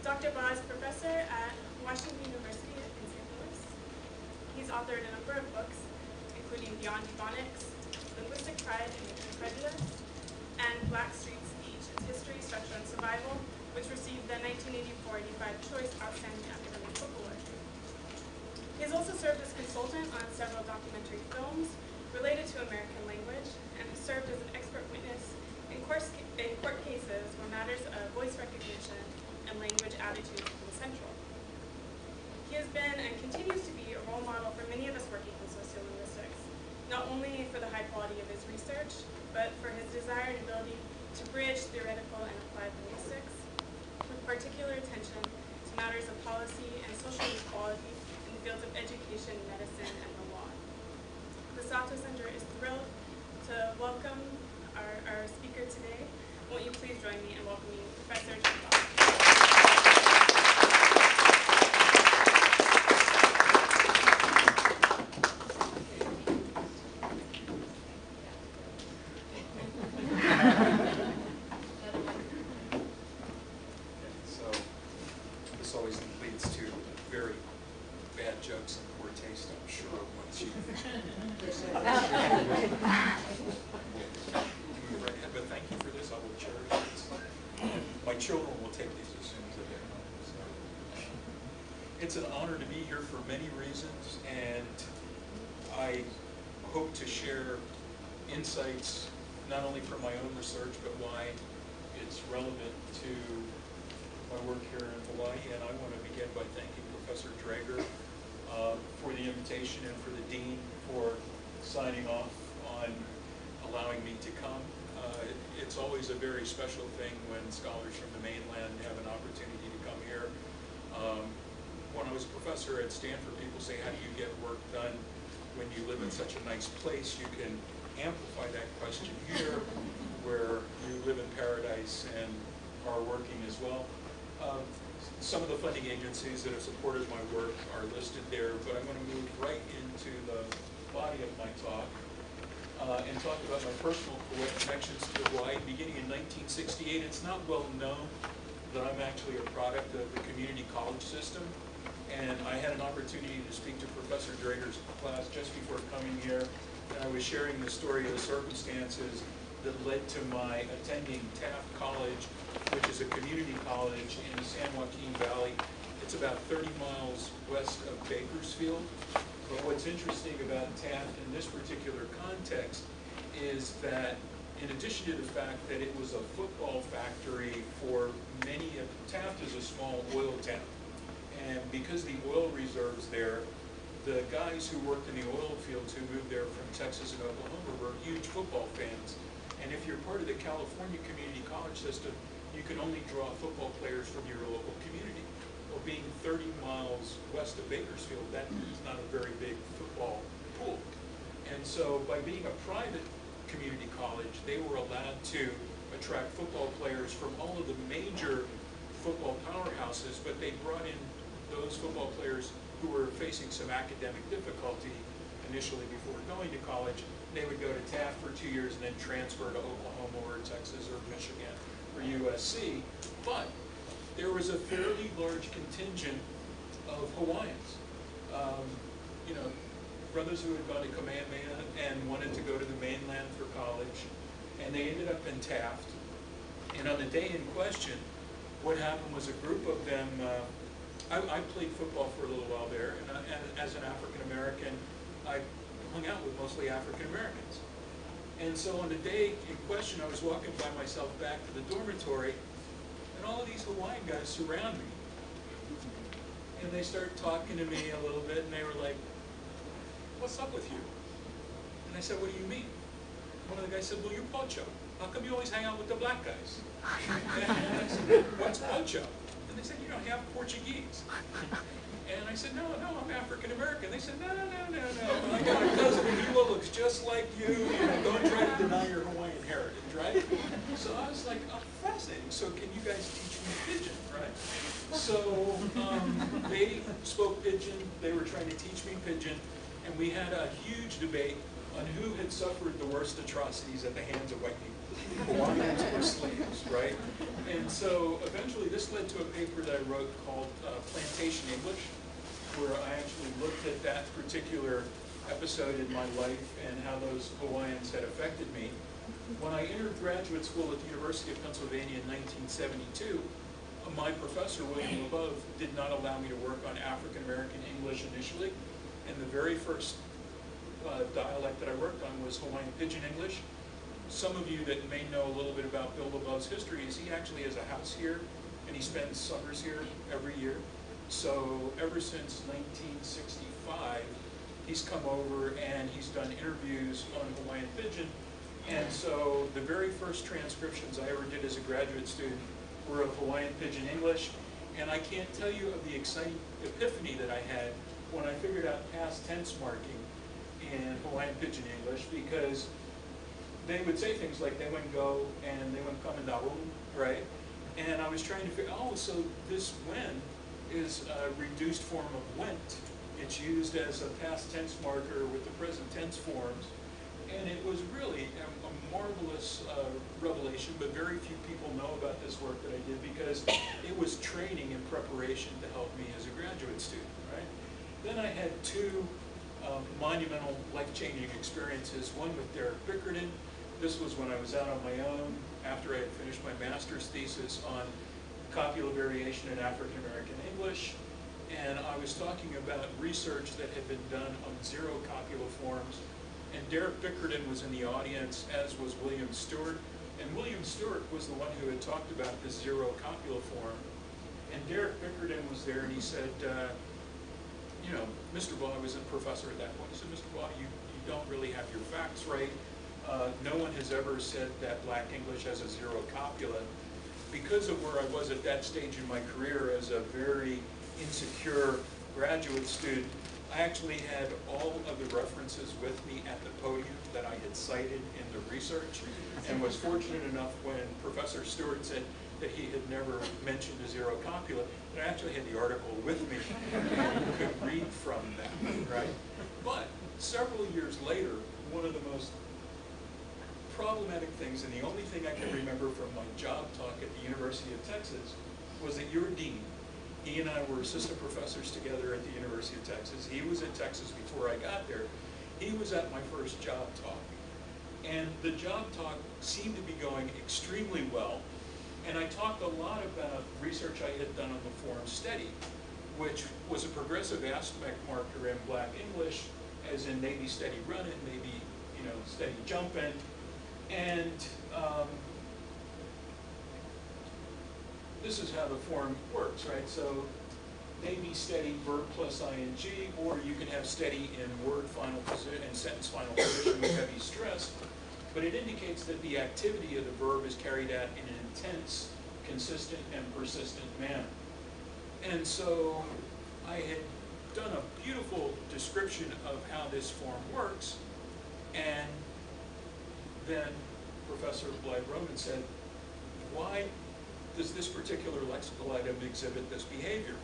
Dr. Baugh is professor at Washington University in St. Louis. He's authored a number of books, including Beyond Ebonics, Linguistic Pride and Prejudice, and Black Street Speech, Its History, Structure, and Survival, which received the 1984-85 Choice Outstanding Academic Book Award. He has also served as consultant on several documentary films related to American language, and has served as an expert witness in court cases where matters of voice recognition and language attitudes have been central. He has been and continues to be a role model for many of us working in sociolinguistics, not only for the high quality of his research, but for his desire and ability to bridge theoretical and applied linguistics, with particular attention to matters of policy and social equality in the fields of education, medicine, and the law. The Sato Center is thrilled to welcome our speaker today. Won't you please join me in welcoming Professor Baugh. So this always leads to very bad jokes and poor taste, I'm sure, once you but thank you for this. I will cherish this. My children will take these as soon as they get home. So it's an honor to be here for many reasons, and I hope to share insights not only from my own research, but why it's relevant to my work here in Hawaii. And I want to begin by thanking Professor Draeger for the invitation and for the Dean for signing off on allowing me to come. It's always a very special thing when scholars from the mainland have an opportunity to come here. When I was a professor at Stanford, people say, how do you get work done when you live in such a nice place? You can amplify that question here, where you live in paradise and are working as well. Some of the funding agencies that have supported my work are listed there, but I'm going to move right into the body of my talk. And talk about my personal connections to Hawaii. Beginning in 1968, it's not well known that I'm actually a product of the community college system. And I had an opportunity to speak to Professor Draeger's class just before coming here. And I was sharing the story of the circumstances that led to my attending Taft College, which is a community college in the San Joaquin Valley. It's about 30 miles west of Bakersfield. But what's interesting about Taft in this particular context is that in addition to the fact that it was a football factory for many of Taft is a small oil town. And because the oil reserves there, the guys who worked in the oil fields who moved there from Texas and Oklahoma were huge football fans. And if you're part of the California community college system, you can only draw football players from your local community. Well, being 30 miles west of Bakersfield, that is not a very big football pool. And so by being a private community college, they were allowed to attract football players from all of the major football powerhouses, but they brought in those football players who were facing some academic difficulty initially before going to college. They would go to Taft for 2 years and then transfer to Oklahoma or Texas or Michigan or USC. But there was a fairly large contingent of Hawaiians, you know, brothers who had gone to Kamehameha and wanted to go to the mainland for college, and they ended up in Taft. And on the day in question, what happened was a group of them, I played football for a little while there, and as an African American, I hung out with mostly African Americans. And so on the day in question, I was walking by myself back to the dormitory, and all of these Hawaiian guys surround me. And they start talking to me a little bit, and they were like, what's up with you? And I said, what do you mean? One of the guys said, well, you're Pocho. How come you always hang out with the black guys? And I said, what's Pocho? And they said, you know, half Portuguese. And I said, no, I'm African American. They said, no. I got a cousin who looks just like you. You know, don't try to deny your Hawaiian heritage, right? So I was like, oh, fascinating. So can you guys teach me Pidgin, right? So they spoke Pidgin. They were trying to teach me Pidgin. And we had a huge debate on who had suffered the worst atrocities at the hands of white people. Hawaiians were slaves, right? And so eventually this led to a paper that I wrote called Plantation English, where I actually looked at that particular episode in my life and how those Hawaiians had affected me. When I entered graduate school at the University of Pennsylvania in 1972, my professor, William Baugh, did not allow me to work on African American English initially. And the very first dialect that I worked on was Hawaiian Pidgin English. Some of you that may know a little bit about Bill LeBeau's history is he actually has a house here, and he spends summers here every year. So ever since 1965, he's come over and he's done interviews on Hawaiian Pidgin. And so the very first transcriptions I ever did as a graduate student were of Hawaiian Pidgin English. And I can't tell you of the exciting epiphany that I had when I figured out past tense marking in Hawaiian Pidgin English, because they would say things like they wouldn't go and they wouldn't come in daru, right? And I was trying to figure, oh, so this when is a reduced form of went. It's used as a past tense marker with the present tense forms. And it was really a marvelous revelation, but very few people know about this work that I did because it was training and preparation to help me as a graduate student, right? Then I had two monumental, life-changing experiences, one with Derek Bickerton. This was when I was out on my own after I had finished my master's thesis on copula variation in African American English. And I was talking about research that had been done on zero copula forms. And Derek Bickerton was in the audience, as was William Stewart. And William Stewart was the one who had talked about this zero copula form. And Derek Bickerton was there, and he said, you know, Mr. Baugh was a professor at that point. He said, Mr. Baugh, you don't really have your facts right. No one has ever said that Black English has a zero copula. Because of where I was at that stage in my career as a very insecure graduate student, I actually had all of the references with me at the podium that I had cited in the research, and was fortunate enough when Professor Stewart said that he had never mentioned a zero copula, that I actually had the article with me and could read from that, right? But several years later, one of the most problematic things, and the only thing I can remember from my job talk at the University of Texas, was that your dean, he and I were assistant professors together at the University of Texas. He was in Texas before I got there. He was at my first job talk. And the job talk seemed to be going extremely well. And I talked a lot about research I had done on the form steady, which was a progressive aspect marker in Black English, as in maybe steady running, maybe, you know, steady jumping. And this is how the form works, right? So maybe steady verb plus ing, or you can have steady in word final position and sentence final position with heavy stress. But it indicates that the activity of the verb is carried out in an intense, consistent, and persistent manner. And so I had done a beautiful description of how this form works, and then Professor Blythe Roman said, why does this particular lexical item exhibit this behavior?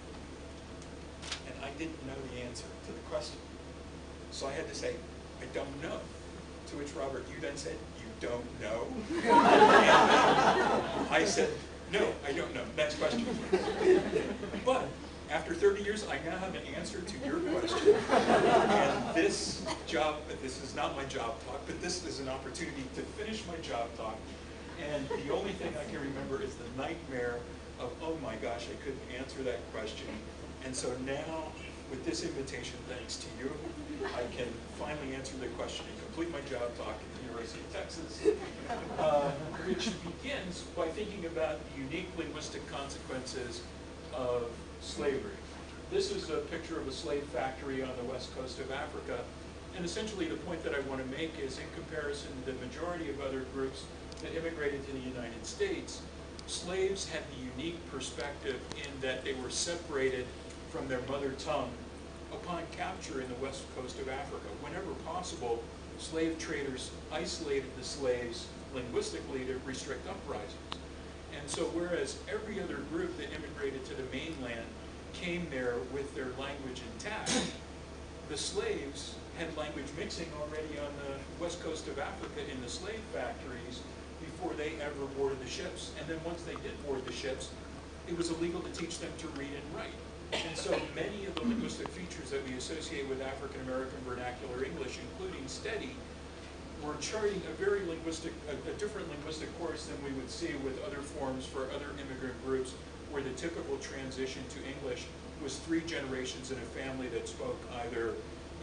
And I didn't know the answer to the question. So I had to say, I don't know. To which Robert, you then said, you don't know? And I said, no, I don't know. Next question. But after 30 years, I now have an answer to your question. And this is not my job talk, but this is an opportunity to finish my job talk. And the only thing I can remember is the nightmare of, oh my gosh, I couldn't answer that question. And so now, with this invitation, thanks to you, I can finally answer the question and complete my job talk at the University of Texas, which begins by thinking about the unique linguistic consequences of slavery. This is a picture of a slave factory on the west coast of Africa. And essentially the point that I want to make is, in comparison to the majority of other groups that immigrated to the United States, slaves had the unique perspective in that they were separated from their mother tongue upon capture in the west coast of Africa. Whenever possible, slave traders isolated the slaves linguistically to restrict uprisings. And so whereas every other group that immigrated to the mainland came there with their language intact, the slaves had language mixing already on the west coast of Africa in the slave factories before they ever boarded the ships. And then once they did board the ships, it was illegal to teach them to read and write. And so many of the linguistic features that we associate with African American vernacular English, including steady, were charting a very linguistic, a different linguistic course than we would see with other forms for other immigrant groups, where the typical transition to English was 3 generations in a family that spoke either,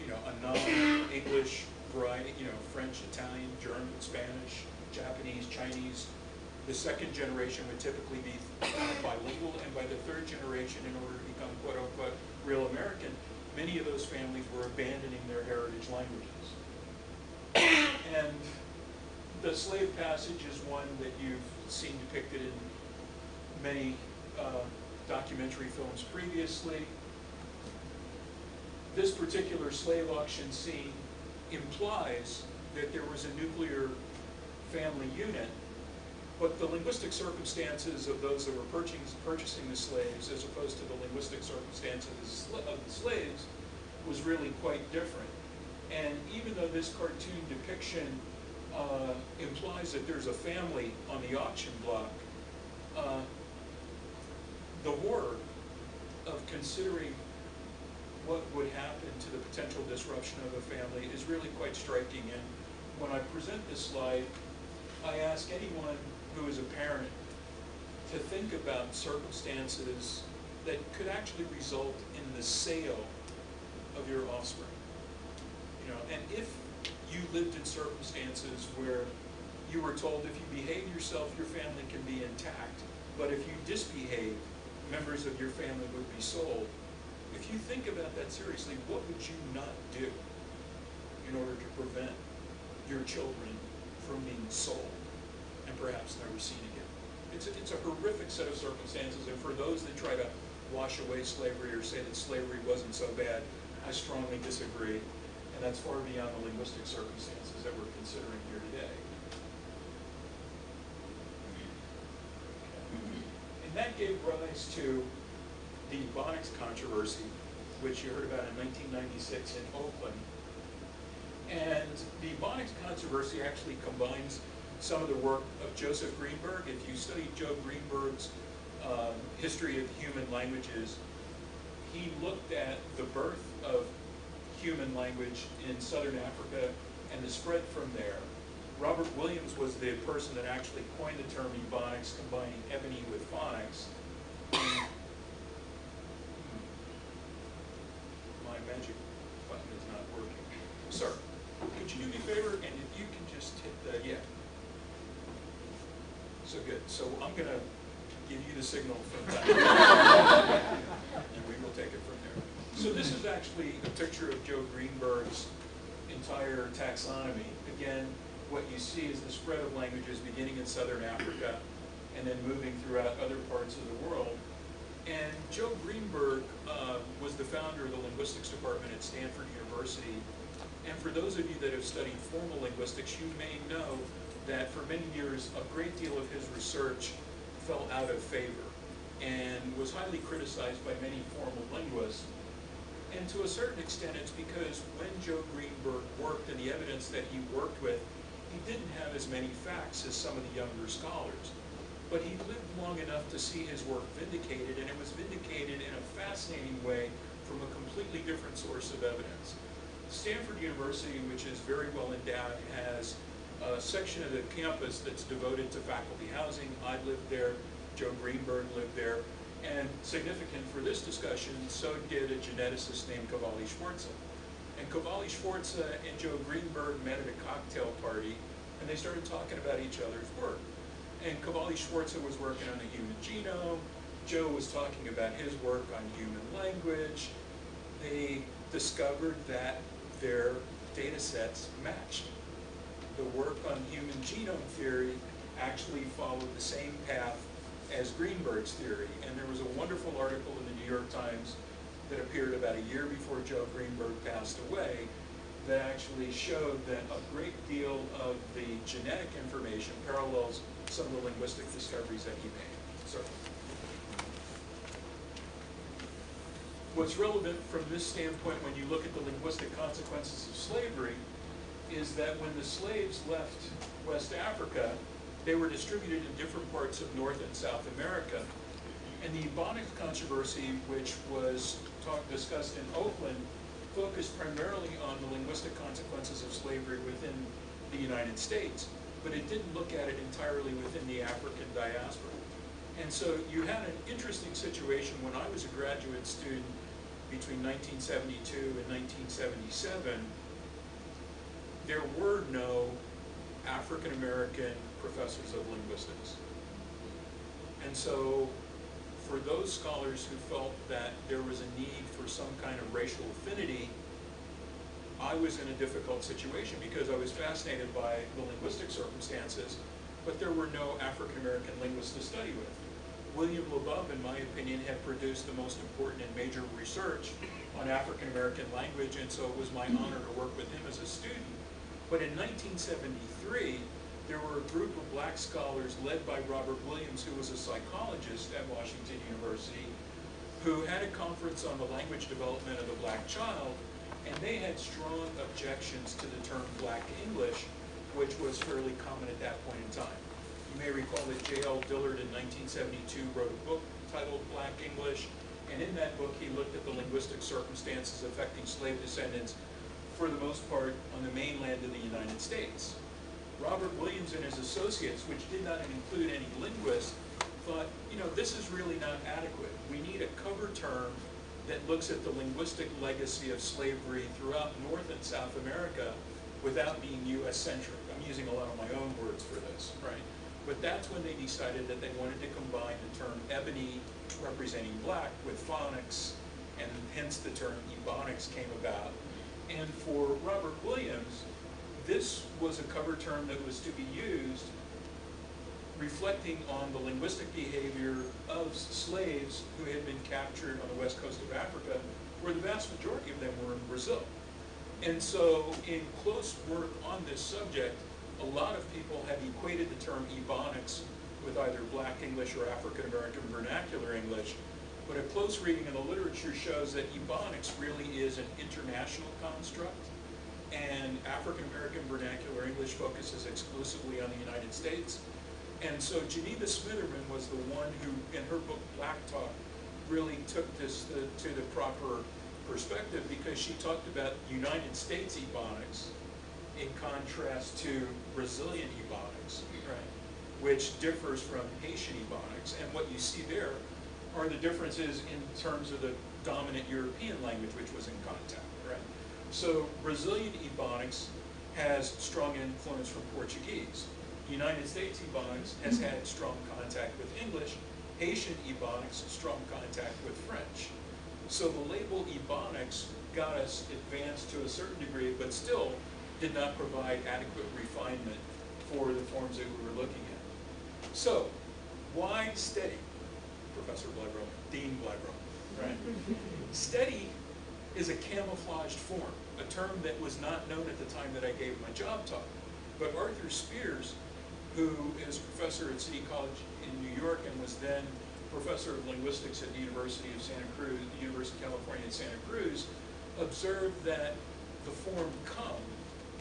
a non-English variety, French, Italian, German, Spanish, Japanese, Chinese. The second generation would typically be bilingual, and by the 3rd generation, in order to become quote-unquote real American, many of those families were abandoning their heritage languages. And the slave passage is one that you've seen depicted in many documentary films previously. This particular slave auction scene implies that there was a nuclear family unit, but the linguistic circumstances of those that were purchasing the slaves, as opposed to the linguistic circumstances of the slaves, was really quite different. And even though this cartoon depiction implies that there's a family on the auction block, the horror of considering what would happen to the potential disruption of a family is really quite striking. And when I present this slide, I ask anyone who is a parent to think about circumstances that could actually result in the sale of your offspring. And if you lived in circumstances where you were told if you behave yourself, your family can be intact, but if you disbehave, members of your family would be sold. If you think about that seriously, what would you not do in order to prevent your children from being sold and perhaps never seen again? It's a horrific set of circumstances, and for those that try to wash away slavery or say that slavery wasn't so bad, I strongly disagree, and that's far beyond the linguistic circumstances that we're considering here today. And that gave rise to the Ebonics controversy, which you heard about in 1996 in Oakland. And the Ebonics controversy actually combines some of the work of Joseph Greenberg. If you study Joe Greenberg's history of human languages, he looked at the birth of human language in southern Africa and the spread from there. Robert Williams was the person that actually coined the term Ebonics, combining ebony with phonics. My magic button is not working. Sir, could you do me a favor, and if you can just hit the, yeah. So good. So I'm going to give you the signal from that. And we will take it from there. So this is actually a picture of Joe Greenberg's entire taxonomy. Again, what you see is the spread of languages beginning in southern Africa and then moving throughout other parts of the world. And Joe Greenberg was the founder of the linguistics department at Stanford University. And for those of you that have studied formal linguistics, you may know that for many years, a great deal of his research fell out of favor and was highly criticized by many formal linguists. And to a certain extent, it's because when Joe Greenberg worked and the evidence that he worked with, he didn't have as many facts as some of the younger scholars. But he lived long enough to see his work vindicated, and it was vindicated in a fascinating way from a completely different source of evidence. Stanford University, which is very well endowed, has a section of the campus that's devoted to faculty housing. I lived there, Joe Greenberg lived there, and significant for this discussion, so did a geneticist named Cavalli Sforza. And Cavalli Sforza and Joe Greenberg met at a cocktail party, and they started talking about each other's work. And Cavalli Sforza was working on the human genome. Joe was talking about his work on human language. They discovered that their data sets matched. The work on human genome theory actually followed the same path as Greenberg's theory. And there was a wonderful article in the New York Times that appeared about a year before Joe Greenberg passed away that actually showed that a great deal of the genetic information parallels some of the linguistic discoveries that he made. So, what's relevant from this standpoint when you look at the linguistic consequences of slavery is that when the slaves left West Africa, they were distributed in different parts of North and South America. And the Ebonics controversy, which was discussed in Oakland, focused primarily on the linguistic consequences of slavery within the United States, but it didn't look at it entirely within the African diaspora. And so you had an interesting situation when I was a graduate student between 1972 and 1977. There were no African-American professors of linguistics. And so for those scholars who felt that there was a need for some kind of racial affinity, I was in a difficult situation because I was fascinated by the linguistic circumstances, but there were no African-American linguists to study with. William Baugh, in my opinion, had produced the most important and major research on African-American language, and so it was my honor to work with him as a student. But in 1973, there were a group of black scholars led by Robert Williams, who was a psychologist at Washington University, who had a conference on the language development of the black child, and they had strong objections to the term black English, which was fairly common at that point in time. You may recall that J.L. Dillard in 1972 wrote a book titled Black English, and in that book he looked at the linguistic circumstances affecting slave descendants, for the most part, on the mainland of the United States. Robert Williams and his associates, which did not include any linguists, thought, you know, this is really not adequate. We need a cover term that looks at the linguistic legacy of slavery throughout North and South America without being U.S.-centric. I'm using a lot of my own words for this, right? But that's when they decided that they wanted to combine the term ebony, representing black, with phonics, and hence the term Ebonics came about. And for Robert Williams, this was a cover term that was to be used reflecting on the linguistic behavior of slaves who had been captured on the west coast of Africa, where the vast majority of them were in Brazil. And so in close work on this subject, a lot of people have equated the term Ebonics with either black English or African American vernacular English, but a close reading of the literature shows that Ebonics really is an international construct, and African American vernacular English focuses exclusively on the United States. And so Geneva Smitherman was the one who, in her book Black Talk, really took this to the proper perspective, because she talked about United States Ebonics in contrast to Brazilian Ebonics, right, which differs from Haitian Ebonics. And what you see there are the differences in terms of the dominant European language which was in contact, right? So Brazilian Ebonics has strong influence from Portuguese. United States Ebonics has had strong contact with English. Haitian Ebonics, strong contact with French. So the label Ebonics got us advanced to a certain degree, but still did not provide adequate refinement for the forms that we were looking at. So, why steady, Professor Blybrow, Dean Blybrow, right? Steady is a camouflaged form, a term that was not known at the time that I gave my job talk. But Arthur Spears, who is a professor at City College in New York and was then professor of linguistics at the University of Santa Cruz, the University of California at Santa Cruz, observed that the form come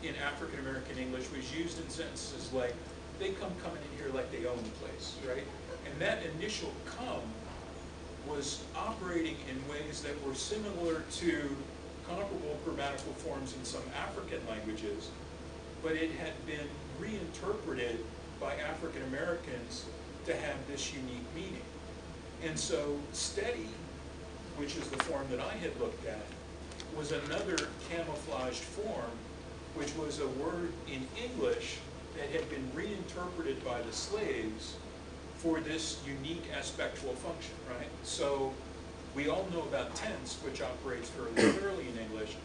in African American English was used in sentences like, they come coming in here like they own the place, right? And that initial come was operating in ways that were similar to comparable grammatical forms in some African languages, but it had been reinterpreted by African Americans to have this unique meaning. And so steady, which is the form that I had looked at, was another camouflaged form, which was a word in English that had been reinterpreted by the slaves for this unique aspectual function, right? So we all know about tense, which operates fairly clearly in English,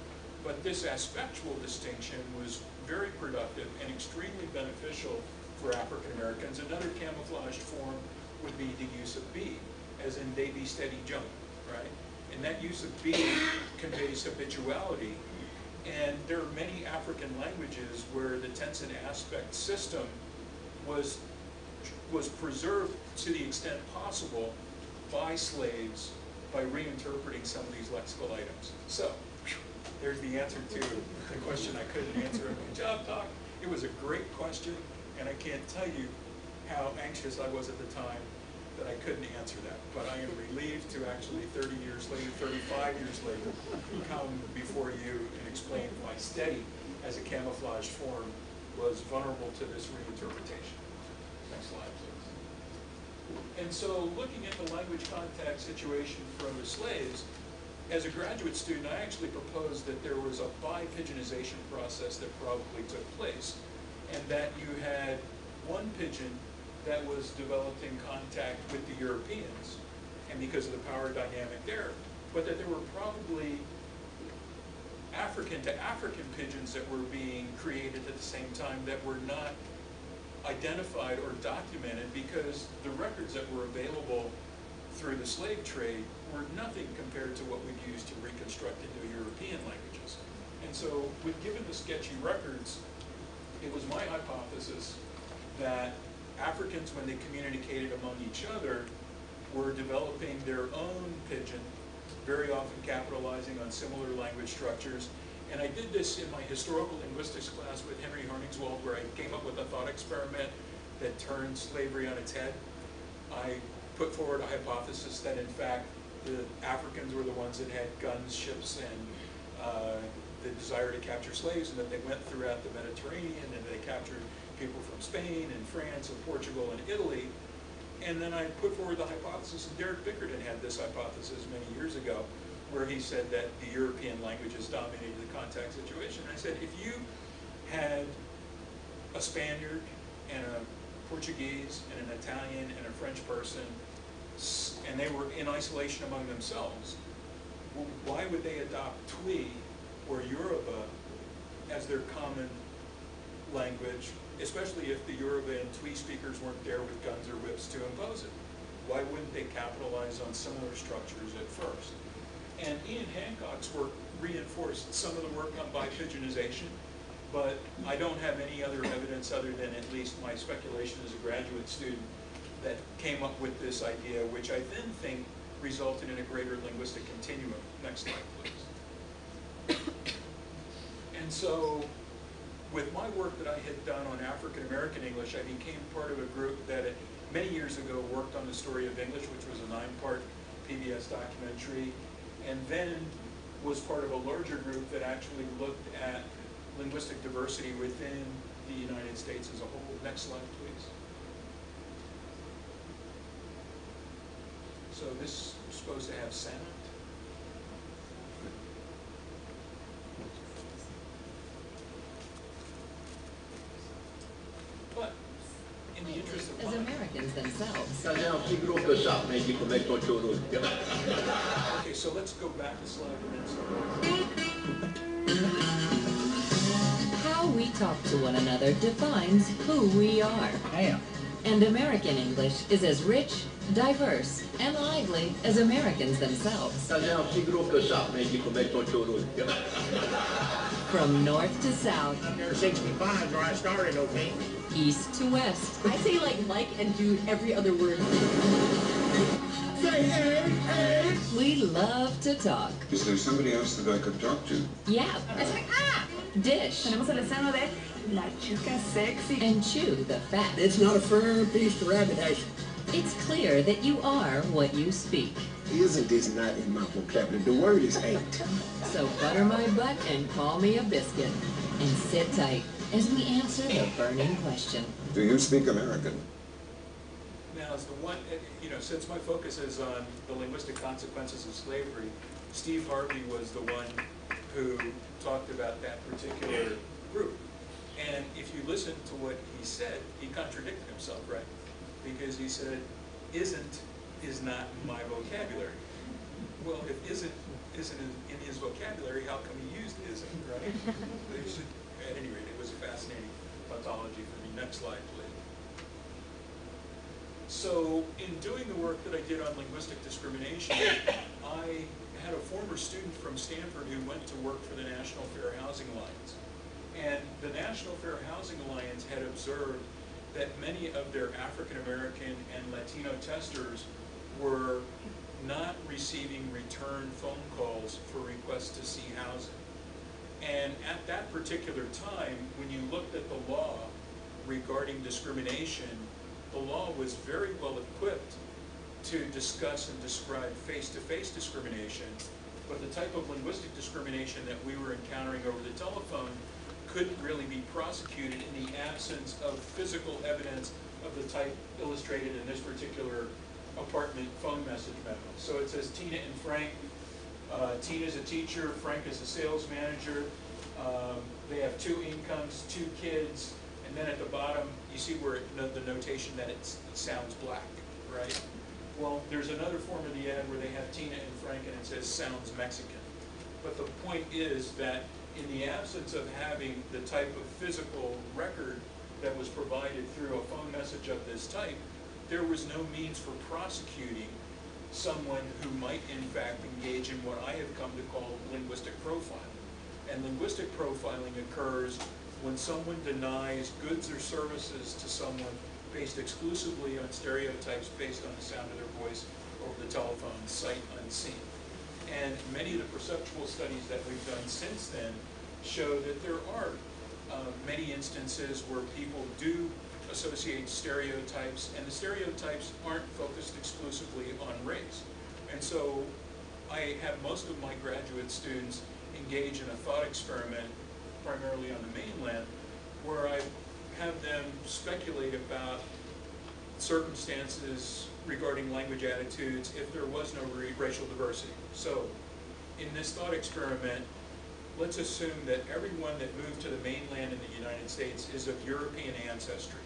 but this aspectual distinction was very productive and extremely beneficial for African Americans. Another camouflaged form would be the use of be, as in they be steady jump, right? And that use of be conveys habituality. And there are many African languages where the tense and aspect system was preserved to the extent possible by slaves by reinterpreting some of these lexical items. So, there's the answer to the question I couldn't answer in my job talk. It was a great question, and I can't tell you how anxious I was at the time that I couldn't answer that. But I am relieved to actually 30 years later, 35 years later, come before you and explain why steady as a camouflage form was vulnerable to this reinterpretation. Next slide, please. And so looking at the language contact situation from the slaves, as a graduate student, I actually proposed that there was a bi-pigeonization process that probably took place, and that you had one pigeon that was developing contact with the Europeans, and because of the power dynamic there, but that there were probably African to African pigeons that were being created at the same time that were not identified or documented because the records that were available through the slave trade were nothing compared to what we'd use to reconstruct into European languages. And so, given the sketchy records, it was my hypothesis that Africans, when they communicated among each other, were developing their own pidgin, very often capitalizing on similar language structures. And I did this in my historical linguistics class with Henry Harningswald, where I came up with a thought experiment that turned slavery on its head. I put forward a hypothesis that, in fact, the Africans were the ones that had guns, ships, and the desire to capture slaves, and that they went throughout the Mediterranean, and they captured people from Spain and France and Portugal and Italy. And then I put forward the hypothesis, and Derek Bickerton had this hypothesis many years ago, where he said that the European languages dominated the contact situation. And I said, if you had a Spaniard and a Portuguese and an Italian and a French person, and they were in isolation among themselves, well, why would they adopt Twi or Yoruba as their common language, especially if the Yoruba and Twi speakers weren't there with guns or whips to impose it? Why wouldn't they capitalize on similar structures at first? And Ian Hancock's work reinforced some of the work on bi-pigeonization, but I don't have any other evidence other than at least my speculation as a graduate student that came up with this idea, which I then think resulted in a greater linguistic continuum. Next slide, please. And so, with my work that I had done on African American English, I became part of a group that many years ago worked on the story of English, which was a 9-part PBS documentary, and then was part of a larger group that actually looked at linguistic diversity within the United States as a whole. Next slide, please. So this is supposed to have sound. But in the interest of as time, Americans themselves. okay, so let's go back a slide and then How we talk to one another defines who we are. Damn. And American English is as rich, diverse, and lively as Americans themselves. From north to south, I'm near 65 is where I started, okay? east to west, I say like and dude every other word. Say hey, hey! we love to talk. Is there somebody else that I could talk to? Yap, It's like, dish, tenemos el esceno de la chica sexy. and chew the fat. It's not a firm piece to rabbit hash. It's clear that you are what you speak. Isn't this not in my vocabulary? The word is ain't. So butter my butt and call me a biscuit. And sit tight as we answer the burning question. Do you speak American? now, as the one, since my focus is on the linguistic consequences of slavery, Steve Harvey was the one who talked about that particular group. And if you listen to what he said, he contradicted himself, right? Because he said, isn't is not my vocabulary. Well, if isn't in his vocabulary, how come he used isn't, right? At any rate, it was a fascinating tautology for me. Next slide, please. So, in doing the work that I did on linguistic discrimination, I had a former student from Stanford who went to work for the National Fair Housing Alliance. And the National Fair Housing Alliance had observed that many of their African American and Latino testers were not receiving return phone calls for requests to see housing. And at that particular time, when you looked at the law regarding discrimination, the law was very well equipped to discuss and describe face-to-face discrimination, but the type of linguistic discrimination that we were encountering over the telephone couldn't really be prosecuted in the absence of physical evidence of the type illustrated in this particular apartment phone message memo. So it says Tina and Frank. Tina's a teacher, Frank is a sales manager. They have 2 incomes, 2 kids, and then at the bottom you see where the notation that it sounds black, right? Well, there's another form of the ad where they have Tina and Frank and it says sounds Mexican. But the point is that in the absence of having the type of physical record that was provided through a phone message of this type, there was no means for prosecuting someone who might in fact engage in what I have come to call linguistic profiling. And linguistic profiling occurs when someone denies goods or services to someone based exclusively on stereotypes based on the sound of their voice over the telephone, sight unseen. And many of the perceptual studies that we've done since then show that there are many instances where people do associate stereotypes, and the stereotypes aren't focused exclusively on race. And so I have most of my graduate students engage in a thought experiment, primarily on the mainland, where I have them speculate about circumstances regarding language attitudes if there was no racial diversity. So in this thought experiment, let's assume that everyone that moved to the mainland in the United States is of European ancestry,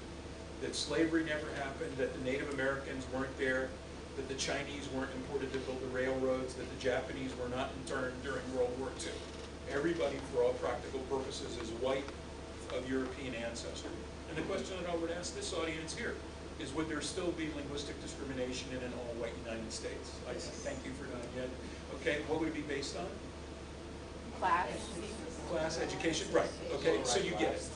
that slavery never happened, that the Native Americans weren't there, that the Chinese weren't imported to build the railroads, that the Japanese were not interned during World War II. Everybody, for all practical purposes, is white of European ancestry. And the question that I would ask this audience here is, would there still be linguistic discrimination in an all-white United States? I thank you for nodding yet. Okay, what would it be based on? Class. Class, education, right. Okay, so you get it.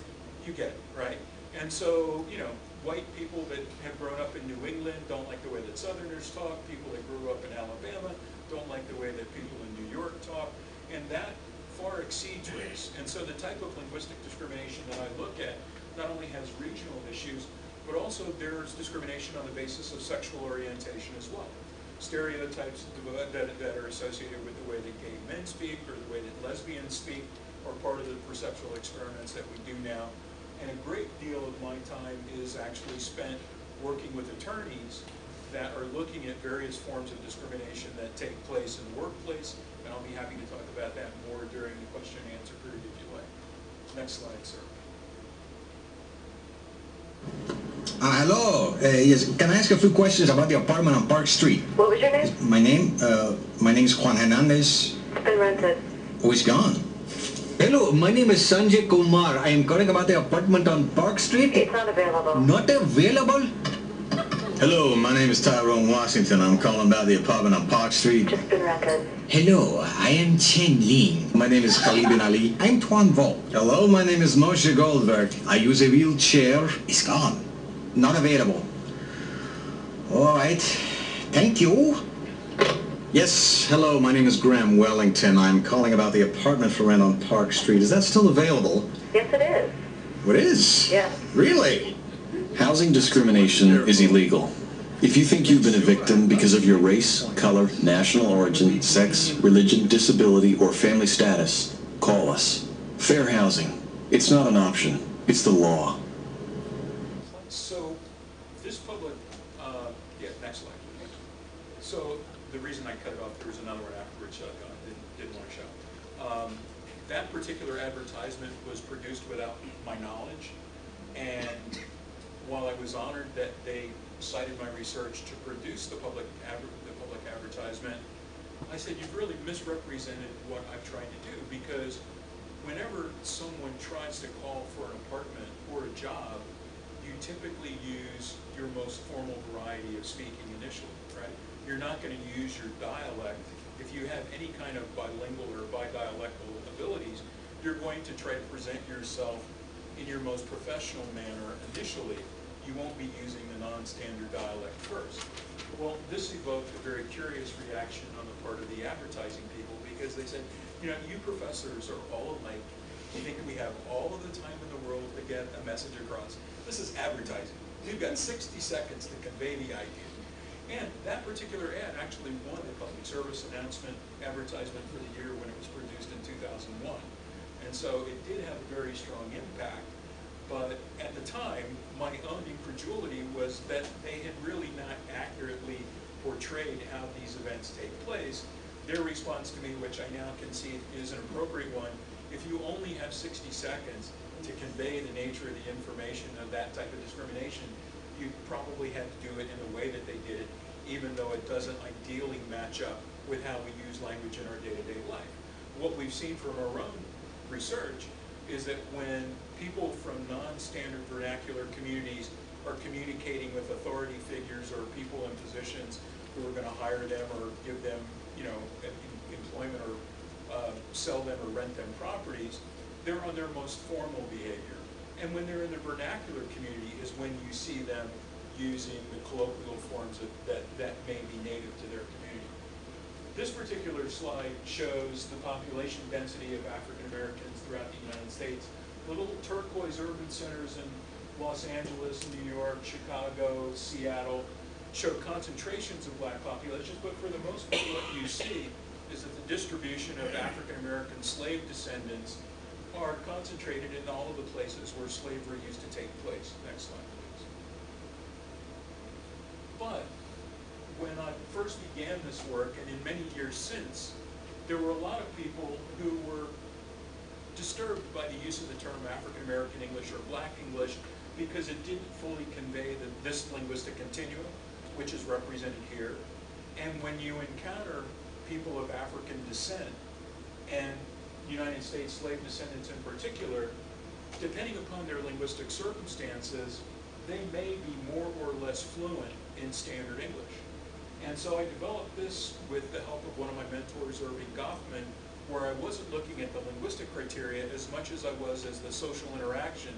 You get it, right? And so, you know, white people that have grown up in New England don't like the way that Southerners talk. People that grew up in Alabama don't like the way that people in New York talk. And that far exceeds race. And so the type of linguistic discrimination that I look at not only has regional issues, but also there's discrimination on the basis of sexual orientation as well. Stereotypes that are associated with the way that gay men speak or the way that lesbians speak are part of the perceptual experiments that we do now. And a great deal of my time is actually spent working with attorneys that are looking at various forms of discrimination that take place in the workplace, and I'll be happy to talk about that more during the question and answer period if you like. Next slide, sir. Hello. Yes, can I ask a few questions about the apartment on Park Street? What was your name? My name is Juan Hernandez. It's been rented. Oh, it's gone. Hello, my name is Sanjay Kumar. I am calling about the apartment on Park Street. It's not available. Not available? Hello, my name is Tyrone Washington. I'm calling about the apartment on Park Street. Just been rented. Hello, I am Chen Ling. My name is Khalid bin Ali. I'm Tuan Vo. Hello, my name is Moshe Goldberg. I use a wheelchair. It's gone. Not available. All right. Thank you. Yes, hello, my name is Graham Wellington. I'm calling about the apartment for rent on Park Street. Is that still available? Yes, it is. What is? Yes. Really? Housing discrimination is illegal. If you think you've been a victim because of your race, color, national origin, sex, religion, disability, or family status, call us. Fair housing. It's not an option. It's the law. So this public, yeah, next slide, please. So the reason I cut it off, there was another one afterwards I didn't want to show. That particular advertisement was produced without my knowledge, and while I was honored that they cited my research to produce the public advertisement, I said, you've really misrepresented what I've tried to do, because whenever someone tries to call for an apartment or a job, you typically use your most formal variety of speaking initially, right? You're not going to use your dialect. If you have any kind of bilingual or bidialectal abilities, you're going to try to present yourself in your most professional manner initially. You won't be using the non-standard dialect first. Well, this evoked a very curious reaction on the part of the advertising people, because they said, you know, you professors are all alike. You think we have all of the time in the world to get a message across. This is advertising. You've got 60 seconds to convey the idea. And that particular ad actually won the public service announcement advertisement for the year when it was produced in 2001. And so it did have a very strong impact. But at the time, my own incredulity was that they had really not accurately portrayed how these events take place. Their response to me, which I now concede is an appropriate one, if you only have 60 seconds to convey the nature of the information of that type of discrimination, you probably had to do it in the way that they did it, even though it doesn't ideally match up with how we use language in our day-to-day life. What we've seen from our own research is that when people from non-standard vernacular communities are communicating with authority figures or people in positions who are going to hire them or give them, employment or sell them or rent them properties, they're on their most formal behavior. And when they're in the vernacular community is when you see them using the colloquial forms that may be native to their community. This particular slide shows the population density of African Americans throughout the United States. The little turquoise urban centers in Los Angeles, New York, Chicago, Seattle show concentrations of black populations, but for the most part what you see is that the distribution of African American slave descendants are concentrated in all of the places where slavery used to take place. Next slide, please. But when I first began this work, and in many years since, there were a lot of people who were disturbed by the use of the term African American English or Black English because it didn't fully convey this linguistic continuum, which is represented here. And when you encounter people of African descent and United States slave descendants in particular, depending upon their linguistic circumstances, they may be more or less fluent in standard English. And so I developed this with the help of one of my mentors, Irving Goffman, where I wasn't looking at the linguistic criteria as much as I was as the social interaction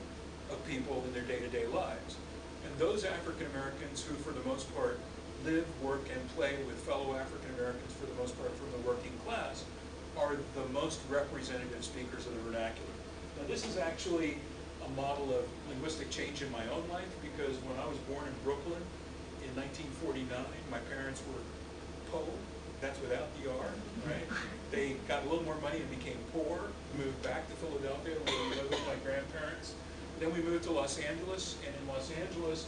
of people in their day-to-day lives. And those African Americans who, for the most part, live, work, and play with fellow African Americans, for the most part from the working class, are the most representative speakers of the vernacular. Now this is actually a model of linguistic change in my own life, because when I was born in Brooklyn in 1949, my parents were Po, that's without the R, right? They got a little more money and became poor, moved back to Philadelphia where we lived with my grandparents. Then we moved to Los Angeles, and in Los Angeles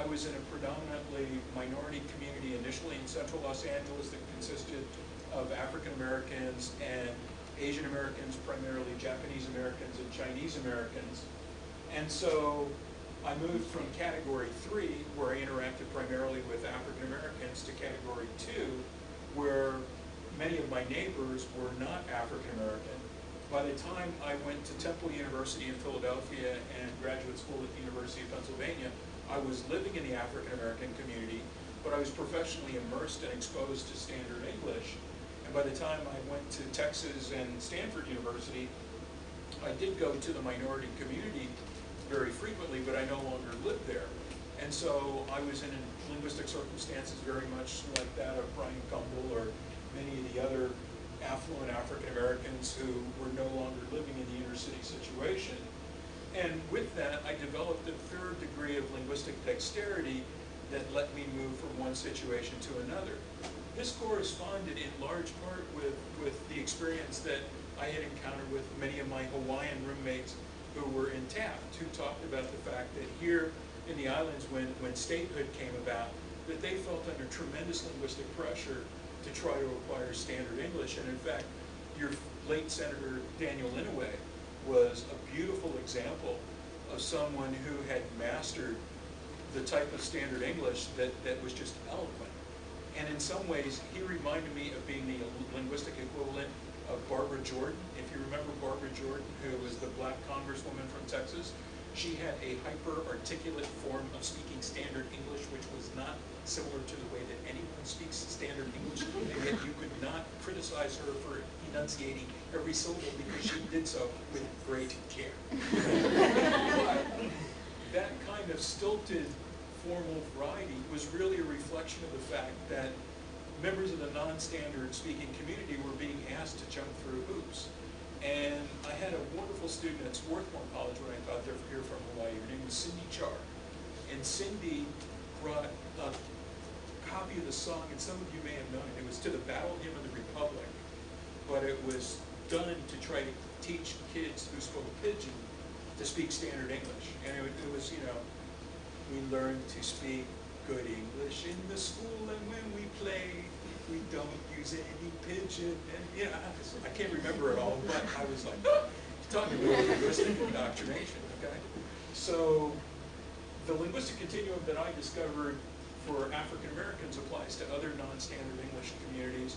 I was in a predominantly minority community initially in central Los Angeles that consisted of African Americans and Asian Americans, primarily Japanese Americans and Chinese Americans. And so I moved from category 3, where I interacted primarily with African Americans, to category 2, where many of my neighbors were not African American. By the time I went to Temple University in Philadelphia and graduate school at the University of Pennsylvania, I was living in the African American community, but I was professionally immersed and exposed to standard English. And by the time I went to Texas and Stanford University, I did go to the minority community very frequently, but I no longer lived there. And so I was in linguistic circumstances very much like that of Brian Gumbel or many of the other affluent African Americans who were no longer living in the inner city situation. And with that, I developed a third degree of linguistic dexterity that let me move from one situation to another. This corresponded in large part with the experience that I had encountered with many of my Hawaiian roommates who were in Taft, who talked about the fact that here in the islands, when statehood came about, that they felt under tremendous linguistic pressure to try to acquire standard English. And in fact, your late Senator Daniel Inouye was a beautiful example of someone who had mastered the type of standard English that was just eloquent. And in some ways, he reminded me of being the linguistic equivalent of Barbara Jordan. If you remember Barbara Jordan, who was the black congresswoman from Texas, she had a hyper-articulate form of speaking standard English, which was not similar to the way that anyone speaks standard English, and yet you could not criticize her for enunciating every syllable because she did so with great care. But that kind of stilted formal variety was really a reflection of the fact that members of the non-standard speaking community were being asked to jump through hoops. And I had a wonderful student at Swarthmore College when I taught there here from Hawaii. Her name was Cindy Char. And Cindy brought a copy of the song, and some of you may have known it. It was To the Battle Hymn of the Republic, but it was done to try to teach kids who spoke Pidgin to speak standard English. And it was, you know, we learn to speak good English in the school, and when we play, we don't use any Pidgin. And, you know, I can't remember it all, but I was like, oh, you're talking about linguistic indoctrination, okay? So the linguistic continuum that I discovered for African Americans applies to other non-standard English communities.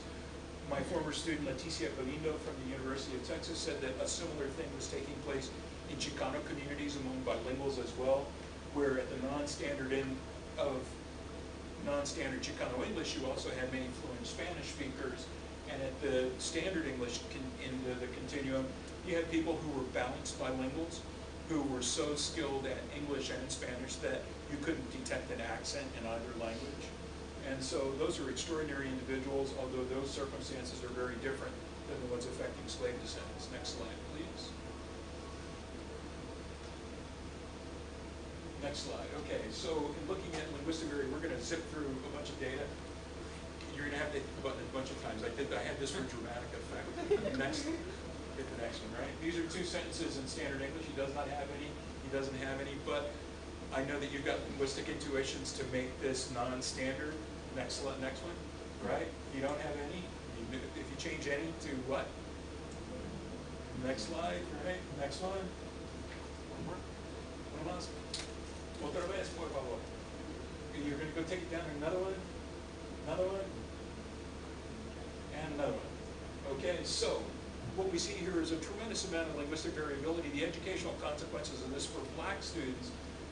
My former student, Leticia Galindo from the University of Texas, said that a similar thing was taking place in Chicano communities among bilinguals as well, where at the non-standard end of non-standard Chicano English, you also had many fluent Spanish speakers, and at the standard English in the continuum, you had people who were balanced bilinguals, who were so skilled at English and Spanish that you couldn't detect an accent in either language. And so those are extraordinary individuals, although those circumstances are very different than the ones affecting slave descendants. Next slide, please. Next slide. Okay, so in looking at linguistic area, we're going to zip through a bunch of data. You're going to have to hit the button a bunch of times. I had this for dramatic effect. Next. Hit the next one, right? These are two sentences in standard English. He does not have any. He doesn't have any. But I know that you've got linguistic intuitions to make this non-standard. Next one, right? You don't have any. If you change any to what? Next slide, right? Next one. One más. Otra vez, por favor. You're going to go take it down. Another one. Another one. And another one. Okay, so what we see here is a tremendous amount of linguistic variability. The educational consequences of this for black students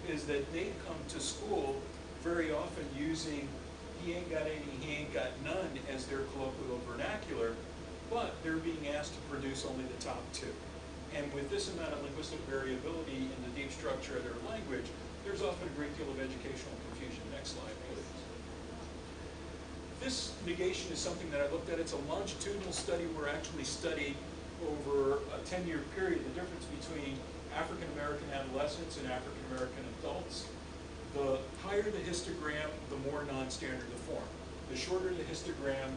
is that they come to school very often using he ain't got any, he ain't got none as their colloquial vernacular, but they're being asked to produce only the top two. And with this amount of linguistic variability in the deep structure of their language, there's often a great deal of educational confusion. Next slide, please. This negation is something that I looked at. It's a longitudinal study where I actually studied over a 10-year period the difference between African American adolescents and African American adults. The higher the histogram, the more non-standard the form. The shorter the histogram,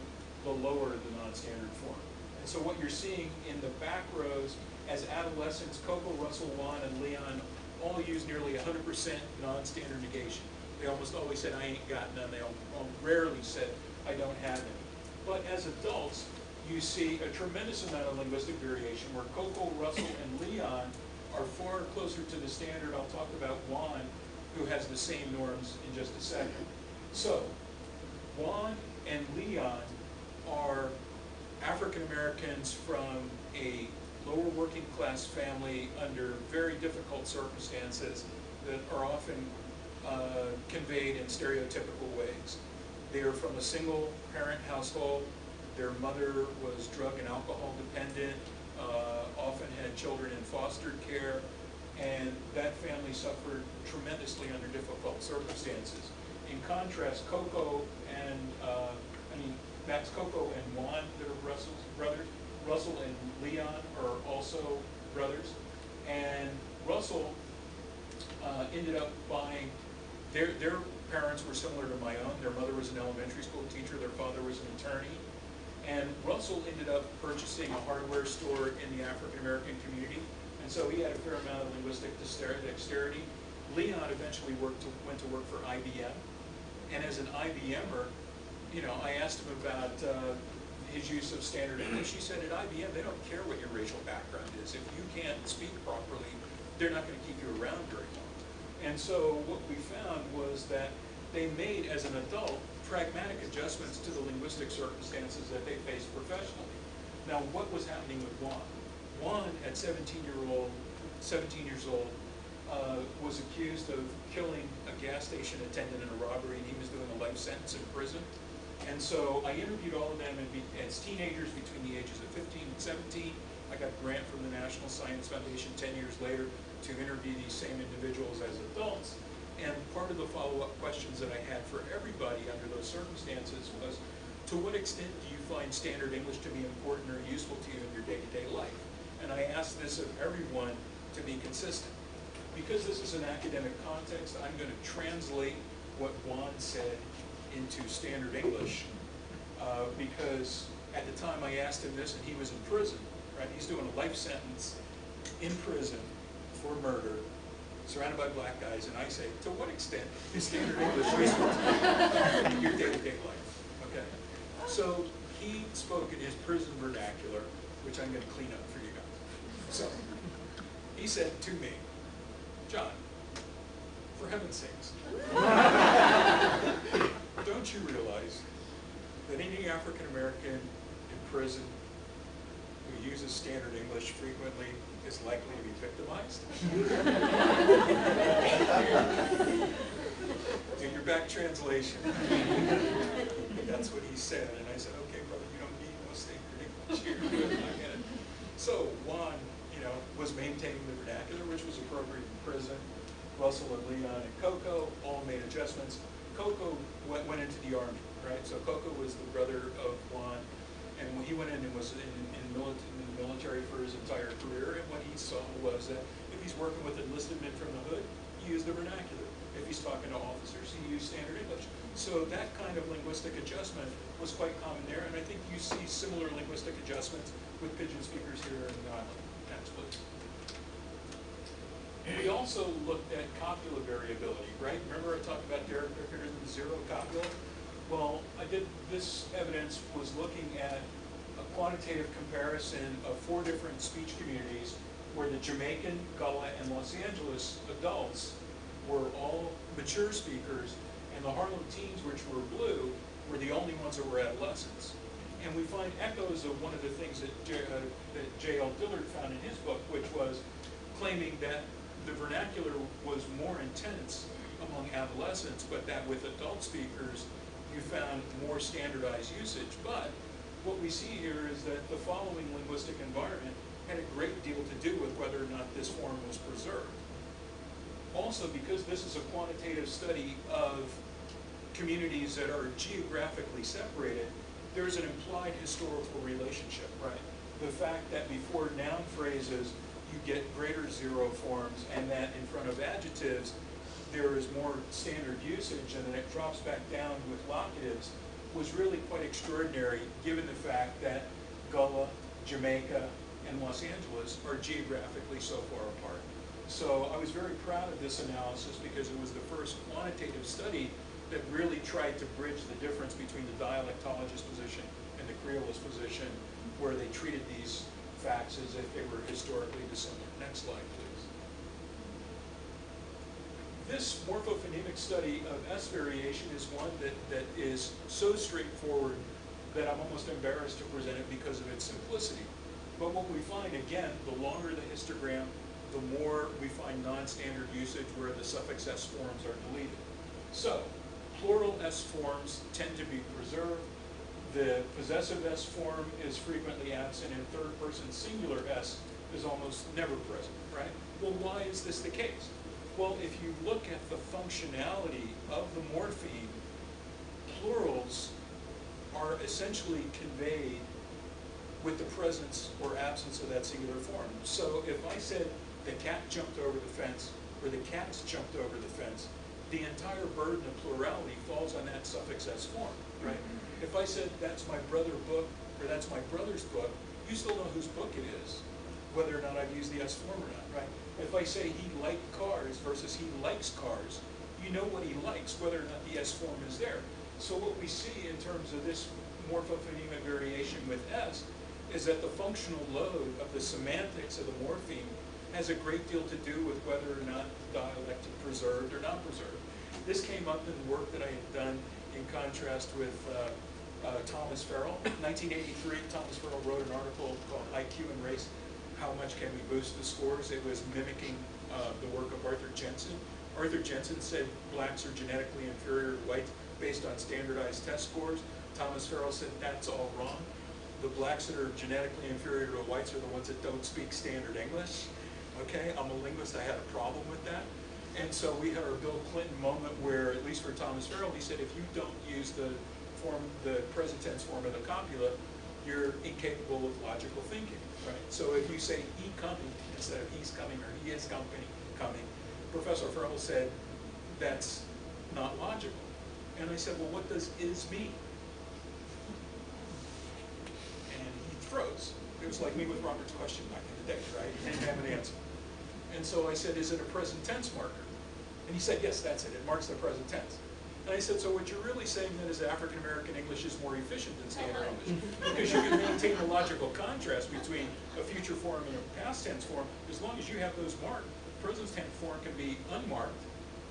the lower the non-standard form. And so what you're seeing in the back rows, as adolescents, Coco, Russell, Juan, and Leon all use nearly 100% non-standard negation. They almost always said, I ain't got none. They rarely said, I don't have any. But as adults, you see a tremendous amount of linguistic variation where Coco, Russell, and Leon are far closer to the standard. I'll talk about Juan, who has the same norms in just a second. So, Juan and Leon are African Americans from a lower working class family under very difficult circumstances that are often conveyed in stereotypical ways. They are from a single parent household. Their mother was drug and alcohol dependent, often had children in foster care, and that family suffered tremendously under difficult circumstances. In contrast, Coco and, that's Coco and Juan that are Russell's brothers. Russell and Leon are also brothers. And Russell ended up buying, their parents were similar to my own. Their mother was an elementary school teacher, their father was an attorney. And Russell ended up purchasing a hardware store in the African American community. And so he had a fair amount of linguistic dexterity. Leon eventually went to work for IBM. And as an IBMer, I asked him about his use of standard English. He said at IBM, they don't care what your racial background is. If you can't speak properly, they're not going to keep you around very long. And so what we found was that they made, as an adult, pragmatic adjustments to the linguistic circumstances that they faced professionally. Now, what was happening with Juan? Juan, at 17 years old, was accused of killing a gas station attendant in a robbery, and he was doing a life sentence in prison. And so I interviewed all of them as teenagers between the ages of 15 and 17. I got a grant from the National Science Foundation 10 years later to interview these same individuals as adults. And part of the follow-up questions that I had for everybody under those circumstances was, to what extent do you find standard English to be important or useful to you in your day-to-day life? And I asked this of everyone to be consistent. because this is an academic context, I'm going to translate what Juan said into standard English, because at the time I asked him this and he was in prison, right? He's doing a life sentence in prison for murder, surrounded by black guys, and I say, to what extent is standard English useful in your day-to-day life, okay? So he spoke in his prison vernacular, which I'm going to clean up for you guys. So he said to me, John, for heaven's sakes, don't you realize that any African American in prison who uses standard English frequently is likely to be victimized? Do your back translation. That's what he said, and I said, okay, brother, you don't need no standard English here. I get it. So Juan, was maintaining the vernacular, which was appropriate in prison. Russell and Leon and Coco all made adjustments. Coco went into the Army, right? So Coco was the brother of Juan, and when he went in and was in the military for his entire career, and what he saw was that if he's working with enlisted men from the hood, he used the vernacular. If he's talking to officers, he used standard English. So that kind of linguistic adjustment was quite common there, and I think you see similar linguistic adjustments with pidgin speakers here in the island. Next, please. We also looked at copula variability, right? Remember I talked about Derek Picker's zero copula? Well, this evidence was looking at a quantitative comparison of 4 different speech communities where the Jamaican, Gullah, and Los Angeles adults were all mature speakers, and the Harlem teens, which were blue, were the only ones that were adolescents. And we find echoes of one of the things that J.L. Dillard found in his book, which was claiming that the vernacular was more intense among adolescents, but that with adult speakers, you found more standardized usage. But what we see here is that the following linguistic environment had a great deal to do with whether or not this form was preserved. Also, because this is a quantitative study of communities that are geographically separated, there's an implied historical relationship, right? The fact that before noun phrases, you get greater zero forms, and that in front of adjectives, there is more standard usage, and then it drops back down with locatives, was really quite extraordinary, given the fact that Gullah, Jamaica, and Los Angeles are geographically so far apart. So I was very proud of this analysis because it was the first quantitative study that really tried to bridge the difference between the dialectologist position and the Creolist position, where they treated these facts as if they were historically dissimilar. Next slide, please. This morphophonemic study of S variation is one that is so straightforward that I'm almost embarrassed to present it because of its simplicity. But what we find, again, the longer the histogram, the more we find non-standard usage where the suffix S forms are deleted. So, plural S forms tend to be preserved. The possessive S form is frequently absent, and third person singular S is almost never present, right? Well, why is this the case? Well, if you look at the functionality of the morpheme, plurals are essentially conveyed with the presence or absence of that singular form. So if I said the cat jumped over the fence, or the cats jumped over the fence, the entire burden of plurality falls on that suffix S form, right? If I said that's my brother's book, or that's my brother's book, you still know whose book it is, whether or not I've used the S form or not, right? If I say he liked cars versus he likes cars, you know what he likes, whether or not the S form is there. So what we see in terms of this morphophonemic variation with S is that the functional load of the semantics of the morpheme has a great deal to do with whether or not the dialect is preserved or not preserved. This came up in work that I had done in contrast with Thomas Farrell. 1983, Thomas Farrell wrote an article called IQ and Race, How Much Can We Boost the Scores? It was mimicking the work of Arthur Jensen. Arthur Jensen said blacks are genetically inferior to whites based on standardized test scores. Thomas Farrell said that's all wrong. The blacks that are genetically inferior to the whites are the ones that don't speak standard English. Okay, I'm a linguist, I had a problem with that. And so we had our Bill Clinton moment where, at least for Thomas Farrell, he said if you don't use the present tense form of the copula, you're incapable of logical thinking, right? So if you say he coming instead of he's coming or he is coming, Professor Farrell said, that's not logical. And I said, well, what does is mean? And he froze. It was like me with Robert's question back in the day, right? He didn't have an answer. And so I said, is it a present tense marker? And he said, yes, that's it. It marks the present tense. And I said, so what you're really saying then is that African American English is more efficient than Standard English, because you can maintain the logical contrast between a future form and a past tense form as long as you have those marked. Present tense form can be unmarked,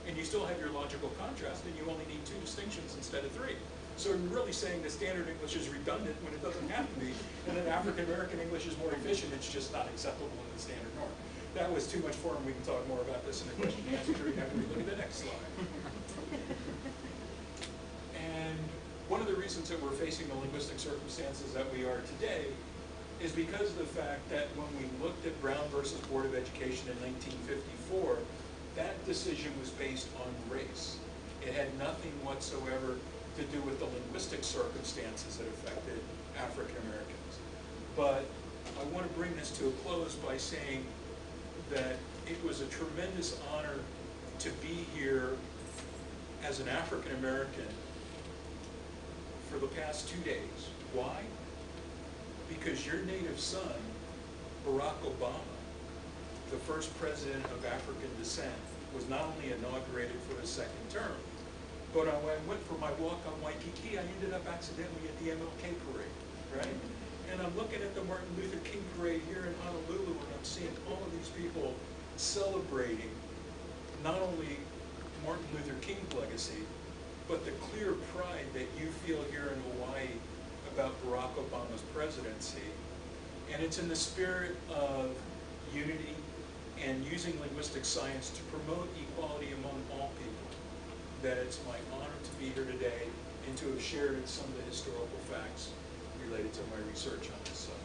and you still have your logical contrast, and you only need 2 distinctions instead of 3. So I'm really saying that Standard English is redundant when it doesn't have to be, and that African American English is more efficient. It's just not acceptable in the standard norm. That was too much for him. We can talk more about this in the question and answer period after we look at the next slide. And one of the reasons that we're facing the linguistic circumstances that we are today is because of the fact that when we looked at Brown versus Board of Education in 1954, that decision was based on race. It had nothing whatsoever to do with the linguistic circumstances that affected African Americans. But I want to bring this to a close by saying that it was a tremendous honor to be here as an African American for the past 2 days. Why? Because your native son, Barack Obama, the first president of African descent, was not only inaugurated for his 2nd term, but when I went for my walk on Waikiki, I ended up accidentally at the MLK parade, right? And I'm looking at the Martin Luther King parade here in Honolulu, and I'm seeing all of these people celebrating not only Martin Luther King's legacy, but the clear pride that you feel here in Hawaii about Barack Obama's presidency. And it's in the spirit of unity and using linguistic science to promote equality among all people that it's my honor to be here today and to have shared some of the historical facts related to my research on this subject.